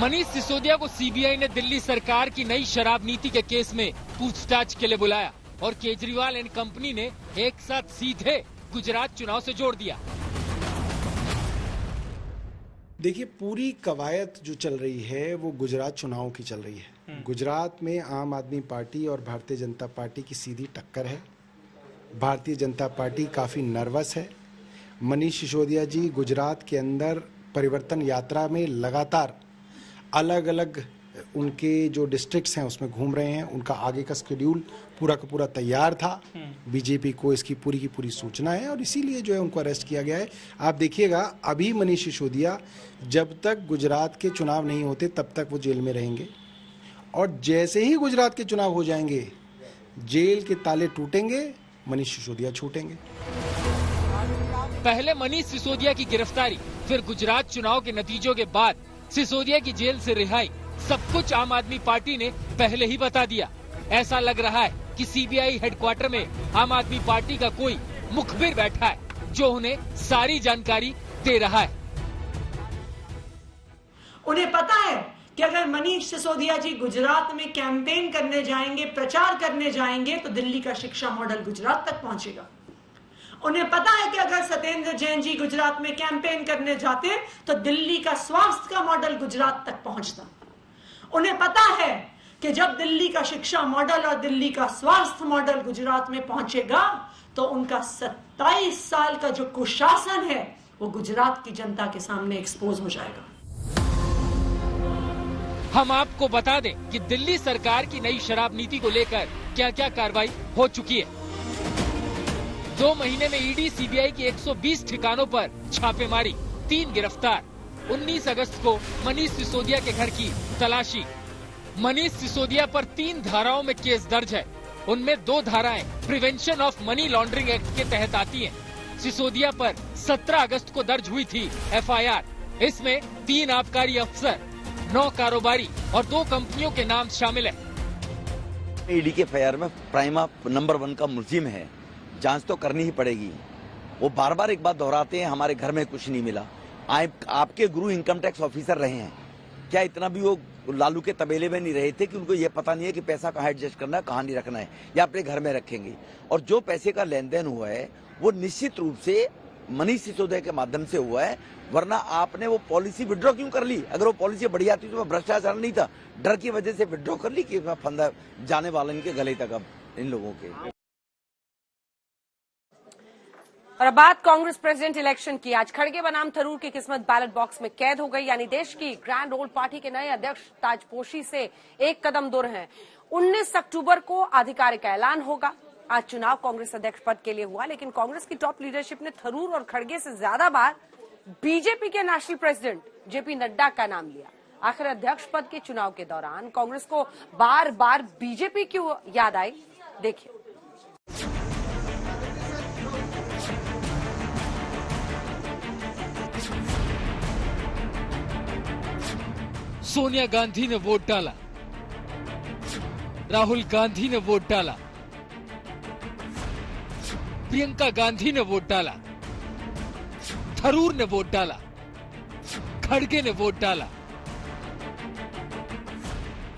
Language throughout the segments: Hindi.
मनीष सिसोदिया को सीबीआई ने दिल्ली सरकार की नई शराब नीति के केस में पूछताछ के लिए बुलाया और केजरीवाल एंड कंपनी ने एक साथ सीधे गुजरात चुनाव से जोड़ दिया। देखिए, पूरी कवायद जो चल रही है वो गुजरात चुनाव की चल रही है। गुजरात में आम आदमी पार्टी और भारतीय जनता पार्टी की सीधी टक्कर है। भारतीय जनता पार्टी काफी नर्वस है। मनीष सिसोदिया जी गुजरात के अंदर परिवर्तन यात्रा में लगातार अलग अलग उनके जो डिस्ट्रिक्ट्स हैं उसमें घूम रहे हैं। उनका आगे का शेड्यूल पूरा का पूरा तैयार था। बीजेपी को इसकी पूरी की पूरी सूचना है और इसीलिए जो है उनको अरेस्ट किया गया है। आप देखिएगा, अभी मनीष सिसोदिया जब तक गुजरात के चुनाव नहीं होते तब तक वो जेल में रहेंगे और जैसे ही गुजरात के चुनाव हो जाएंगे जेल के ताले टूटेंगे, मनीष सिसोदिया छूटेंगे। पहले मनीष सिसोदिया की गिरफ्तारी, फिर गुजरात चुनाव के नतीजों के बाद सिसोदिया की जेल से रिहाई, सब कुछ आम आदमी पार्टी ने पहले ही बता दिया। ऐसा लग रहा है कि सीबीआई हेडक्वार्टर में आम आदमी पार्टी का कोई मुखबिर बैठा है जो उन्हें सारी जानकारी दे रहा है। उन्हें पता है कि अगर मनीष सिसोदिया जी गुजरात में कैंपेन करने जाएंगे, प्रचार करने जाएंगे, तो दिल्ली का शिक्षा मॉडल गुजरात तक पहुंचेगा। उन्हें पता है कि अगर सत्येंद्र जैन जी गुजरात में कैंपेन करने जाते तो दिल्ली का स्वास्थ्य का मॉडल गुजरात तक पहुंचता। उन्हें पता है कि जब दिल्ली का शिक्षा मॉडल और दिल्ली का स्वास्थ्य मॉडल गुजरात में पहुंचेगा तो उनका 27 साल का जो कुशासन है वो गुजरात की जनता के सामने एक्सपोज हो जाएगा। हम आपको बता दें कि दिल्ली सरकार की नई शराब नीति को लेकर क्या क्या कार्रवाई हो चुकी है। 2 महीने में ईडी सीबीआई की 120 ठिकानों पर छापेमारी, 3 गिरफ्तार। 19 अगस्त को मनीष सिसोदिया के घर की तलाशी। मनीष सिसोदिया पर 3 धाराओं में केस दर्ज है। उनमें 2 धाराएं prevention of money laundering act के तहत आती हैं। सिसोदिया पर 17 अगस्त को दर्ज हुई थी एफआईआर। इसमें 3 आबकारी अफसर, 9 कारोबारी और 2 कंपनियों के नाम शामिल है। ईडी के एफआईआर में प्राइमा नंबर 1 का मुलजिम है, जांच तो करनी ही पड़ेगी। वो बार बार एक बात दोहराते हैं, हमारे घर में कुछ नहीं मिला। आपके गुरु इनकम टैक्स ऑफिसर रहे हैं, क्या इतना भी वो लालू के तबेले में नहीं रहे थे कि उनको ये पता नहीं है कि पैसा कहाँ एडजस्ट करना है, कहाँ नहीं रखना है, या अपने घर में रखेंगे। और जो पैसे का लेन देन हुआ है वो निश्चित रूप से मनीष सिसोदिया के माध्यम से हुआ है, वरना आपने वो पॉलिसी विड्रॉ क्यों कर ली? अगर वो पॉलिसी बढ़िया थी तो भ्रष्टाचार नहीं था, डर की वजह से विड्रॉ कर ली कि फंदा जाने वाला इनके गले तक अब इन लोगों के। और अब बात कांग्रेस प्रेसिडेंट इलेक्शन की। आज खड़गे बनाम थरूर की किस्मत बैलेट बॉक्स में कैद हो गई, यानी देश की ग्रैंड ओल्ड पार्टी के नए अध्यक्ष ताजपोशी से एक कदम दूर हैं। 19 अक्टूबर को आधिकारिक ऐलान होगा। आज चुनाव कांग्रेस अध्यक्ष पद के लिए हुआ, लेकिन कांग्रेस की टॉप लीडरशिप ने थरूर और खड़गे से ज्यादा बार बीजेपी के नेशनल प्रेसिडेंट जेपी नड्डा का नाम लिया। आखिर अध्यक्ष पद के चुनाव के दौरान कांग्रेस को बार बार बीजेपी क्यों याद आई, देखिए। सोनिया गांधी ने वोट डाला, राहुल गांधी ने वोट डाला, प्रियंका गांधी ने वोट डाला, थरूर ने वोट डाला, खड़गे ने वोट डाला।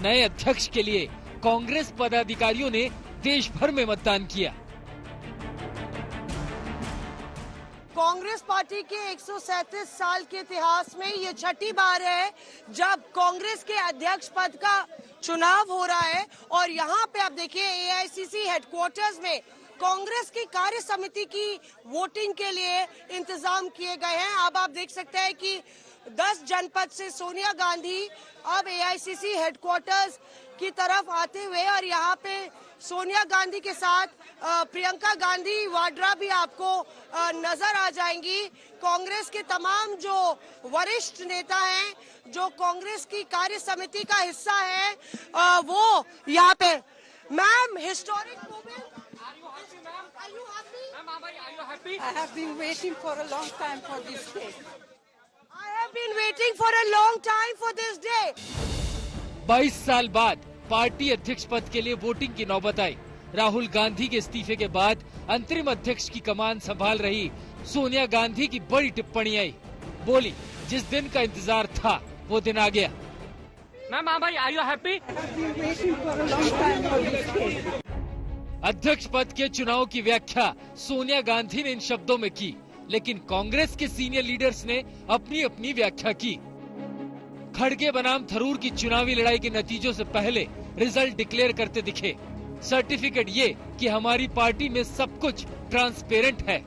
नए अध्यक्ष के लिए कांग्रेस पदाधिकारियों ने देश भर में मतदान किया। कांग्रेस पार्टी के 137 साल के इतिहास में ये छठी बार है जब कांग्रेस के अध्यक्ष पद का चुनाव हो रहा है। और यहाँ पे आप देखिए एआईसीसी हेडक्वार्टर्स में कांग्रेस की कार्य समिति की वोटिंग के लिए इंतजाम किए गए हैं। अब आप देख सकते हैं कि 10 जनपद से सोनिया गांधी अब एआईसीसी हेडक्वार्टर्स की तरफ आते हुए, और यहाँ पे सोनिया गांधी के साथ प्रियंका गांधी वाड्रा भी आपको नजर आ जाएंगी। कांग्रेस के तमाम जो वरिष्ठ नेता हैं, जो कांग्रेस की कार्य समिति का हिस्सा है, वो यहाँ पे। Ma'am, historic moment. Are you happy? Are you happy? I have been waiting for a long time for this day. I have been waiting for a long time for this day. 22 साल बाद पार्टी अध्यक्ष पद के लिए वोटिंग की नौबत आई। राहुल गांधी के इस्तीफे के बाद अंतरिम अध्यक्ष की कमान संभाल रही सोनिया गांधी की बड़ी टिप्पणी आई। बोली, जिस दिन का इंतजार था वो दिन आ गया। मैम हाँ भाई, are you happy? I've been waiting for a long time for this day. अध्यक्ष पद के चुनाव की व्याख्या सोनिया गांधी ने इन शब्दों में की, लेकिन कांग्रेस के सीनियर लीडर्स ने अपनी अपनी व्याख्या की। खड़गे बनाम थरूर की चुनावी लड़ाई के नतीजों से पहले रिजल्ट डिक्लेयर करते दिखे। सर्टिफिकेट ये कि हमारी पार्टी में सब कुछ ट्रांसपेरेंट है।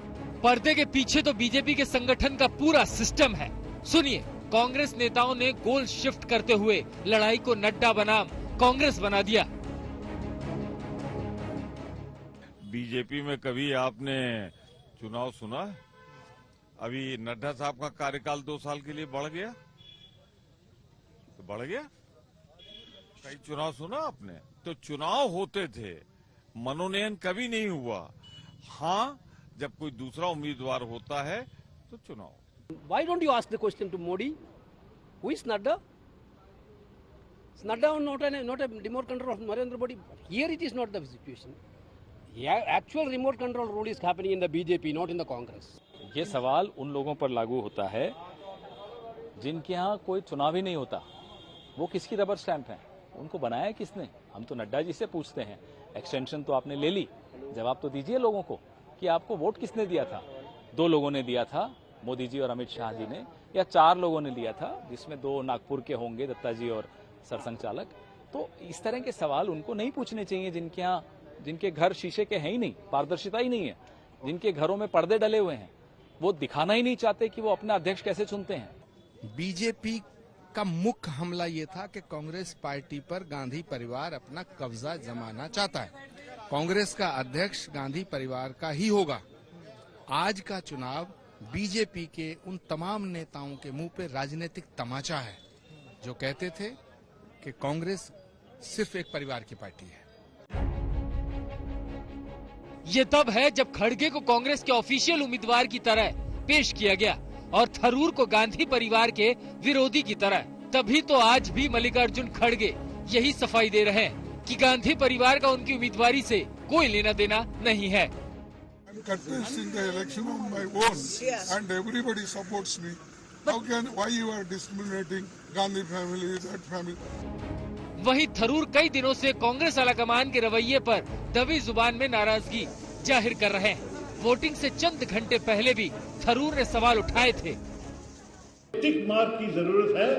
पर्दे के पीछे तो बीजेपी के संगठन का पूरा सिस्टम है। सुनिए, कांग्रेस नेताओं ने गोल शिफ्ट करते हुए लड़ाई को नड्डा बनाम कांग्रेस बना दिया। बीजेपी में कभी आपने चुनाव सुना? अभी नड्डा साहब का कार्यकाल 2 साल के लिए बढ़ गया, तो बढ़ गया। कई चुनाव सुना आपने? तो चुनाव होते थे, मनोनयन कभी नहीं हुआ। हाँ, जब कोई दूसरा उम्मीदवार होता है तो चुनाव। Why don't you ask the question to Modi? Who is Nadda? Is Nadda not a remote control of Narendra Modi? Here it is not the situation. Yeah, actual remote control rule is happening in the BJP, not in the Congress. ये सवाल उन लोगों पर लागू होता है जिनके यहाँ कोई चुनाव ही नहीं होता। वो किसकी रबर स्टैंप है? उनको बनाया है किसने? हम तो नड्डा जी से पूछते हैं। एक्सटेंशन तो आपने ले ली, जवाब तो दीजिए लोगों को कि आपको वोट किसने दिया था। 2 लोगों ने दिया था, मोदी जी और अमित शाह जी ने, या 4 लोगों ने दिया था, जिसमें 2 नागपुर के होंगे, दत्ता जी और सरसंघ चालक। तो इस तरह के सवाल उनको नहीं पूछने चाहिए जिनके यहाँ, जिनके घर शीशे के हैं ही नहीं, पारदर्शिता ही नहीं है, जिनके घरों में पर्दे डले हुए हैं। वो दिखाना ही नहीं चाहते कि वो अपना अध्यक्ष कैसे चुनते हैं। बीजेपी का मुख्य हमला ये था कि कांग्रेस पार्टी पर गांधी परिवार अपना कब्जा जमाना चाहता है। कांग्रेस का अध्यक्ष गांधी परिवार का ही होगा। आज का चुनाव बीजेपी के उन तमाम नेताओं के मुंह पे राजनीतिक तमाचा है जो कहते थे कि कांग्रेस सिर्फ एक परिवार की पार्टी है। ये तब है जब खड़गे को कांग्रेस के ऑफिशियल उम्मीदवार की तरह पेश किया गया और थरूर को गांधी परिवार के विरोधी की तरह। तभी तो आज भी मल्लिकार्जुन खड़गे यही सफाई दे रहे हैं कि गांधी परिवार का उनकी उम्मीदवारी से कोई लेना देना नहीं है। Contesting the election on my own, and everybody supports me. Why you are discriminating Gandhi family, that family? वहीं थरूर कई दिनों से कांग्रेस आलाकमान के रवैये पर दबी जुबान में नाराजगी जाहिर कर रहे हैं। वोटिंग से चंद घंटे पहले भी थरूर ने सवाल उठाए थे। टिक मार्क की जरूरत है।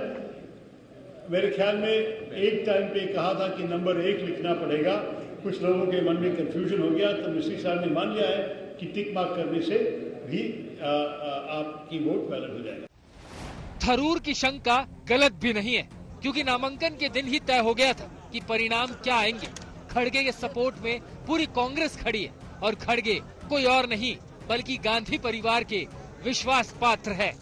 मेरे ख्याल में एक टाइम पे कहा था कि नंबर 1 लिखना पड़ेगा। कुछ लोगों के मन में कंफ्यूजन हो गया, तो मिस्त्री साहब ने मान लिया है कि टिक मार्क करने से भी आपकी वोट वैलिड हो जाएगा। थरूर की शंका गलत भी नहीं है, क्योंकि नामांकन के दिन ही तय हो गया था कि परिणाम क्या आएंगे। खड़गे के सपोर्ट में पूरी कांग्रेस खड़ी है और खड़गे कोई और नहीं बल्कि गांधी परिवार के विश्वास पात्र है।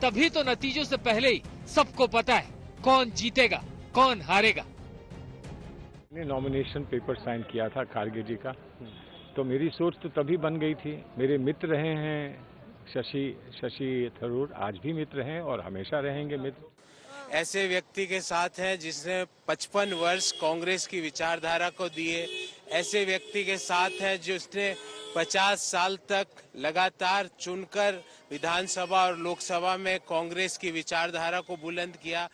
तभी तो नतीजों से पहले ही सबको पता है कौन जीतेगा, कौन हारेगा। नॉमिनेशन पेपर साइन किया था खारगे जी का, तो मेरी सोच तो तभी बन गई थी। मेरे मित्र रहे हैं शशि थरूर, आज भी मित्र हैं और हमेशा रहेंगे मित्र। ऐसे व्यक्ति के साथ हैं जिसने 55 वर्ष कांग्रेस की विचारधारा को दिए। ऐसे व्यक्ति के साथ हैं जिसने 50 साल तक लगातार चुनकर विधानसभा और लोकसभा में कांग्रेस की विचारधारा को बुलंद किया।